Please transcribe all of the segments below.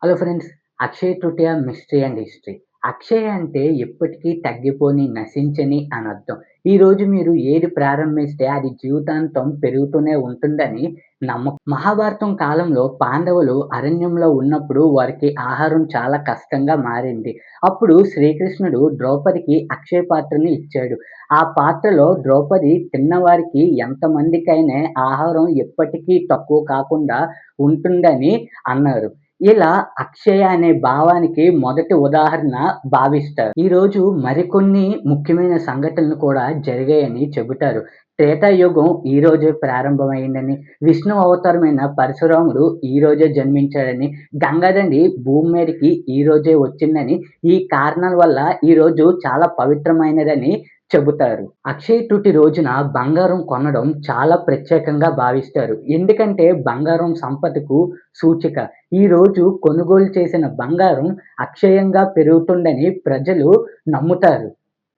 Hello friends, Akshaya Tritiya mystery and history. అక్షయ అంటే ఎప్పటికీ తగ్గిపోని, నశించని అని అర్థం. ఈరోజు మీరు ఏది ప్రారంభిస్తే అది జీవితాంతం పెరుగుతూనే ఉంటుందని నమ్మకం. మహాభారతం కాలంలో పాండవులు అరణ్యంలో ఉన్నప్పుడు వారికి ఆహారం చాలా కష్టంగా మారింది. అప్పుడు శ్రీకృష్ణుడు ద్రౌపదికి అక్షయ పాత్రని ఇచ్చాడు. ఆ పాత్రలో ద్రౌపది తిన్నవారికి ఎంతమందికైనా ఆహారం ఎప్పటికీ తక్కువ కాకుండా ఉంటుందని అన్నారు. ఇలా అక్షయ అనే భావానికి మొదటి ఉదాహరణ భావిస్తారు. ఈరోజు మరికొన్ని ముఖ్యమైన సంఘటనలు కూడా జరిగాయని చెబుతారు. త్రేతాయుగం ఈ రోజే ప్రారంభమైందని, విష్ణు అవతారమైన పరశురాముడు ఈ రోజే జన్మించాడని, గంగానది భూమి మీదకి ఈ రోజే వచ్చిందని, ఈ కారణాల వల్ల ఈ రోజు చాలా పవిత్రమైనదని చెబుతారు. అక్షయ తృతీయ రోజున బంగారం కొనడం చాలా ప్రత్యేకంగా భావిస్తారు. ఎందుకంటే బంగారం సంపదకు సూచిక. ఈరోజు కొనుగోలు చేసిన బంగారం అక్షయంగా పెరుగుతుందని ప్రజలు నమ్ముతారు.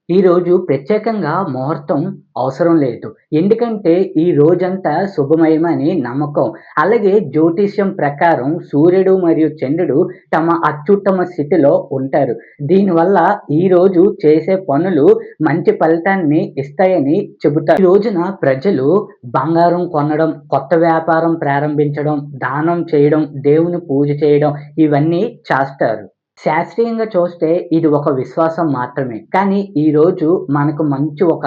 ఈరోజు ప్రత్యేకంగా ముహూర్తం అవసరం లేదు. ఎందుకంటే ఈ రోజంతా శుభమయమని నమ్మకం. అలాగే జ్యోతిష్యం ప్రకారం సూర్యుడు మరియు చంద్రుడు తమ అత్యుత్తమ స్థితిలో ఉంటారు. దీనివల్ల ఈరోజు చేసే పనులు మంచి ఫలితాన్ని ఇస్తాయని చెబుతారు. ఈ రోజున ప్రజలు బంగారం కొనడం, కొత్త వ్యాపారం ప్రారంభించడం, దానం చేయడం, దేవుని పూజ చేయడం ఇవన్నీ చేస్తారు. శాస్త్రీయంగా చూస్తే ఇది ఒక విశ్వాసం మాత్రమే. కానీ ఈరోజు మనకు మంచి ఒక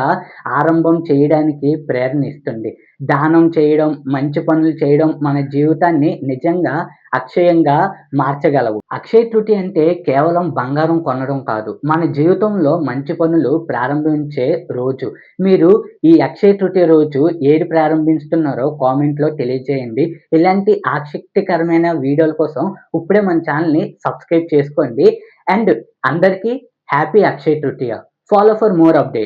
ఆరంభం చేయడానికి ప్రేరణ ఇస్తుంది. దానం చేయడం, మంచి పనులు చేయడం మన జీవితాన్ని నిజంగా అక్షయంగా మార్చగలవు. అక్షయ తృతీయ అంటే కేవలం బంగారం కొనడం కాదు. మన జీవితంలో మంచి పనులు ప్రారంభించే రోజు. మీరు ఈ అక్షయ తృతీయ రోజు ఏది ప్రారంభిస్తున్నారో కామెంట్‌లో తెలియజేయండి. ఇలాంటి ఆసక్తికరమైన వీడియోల కోసం ఇప్పుడే మన ఛానెల్‌ని సబ్స్క్రైబ్ చేసుకోండి. అండ్ అందరికీ happy Akshaya Tritiya. Follow for more updates.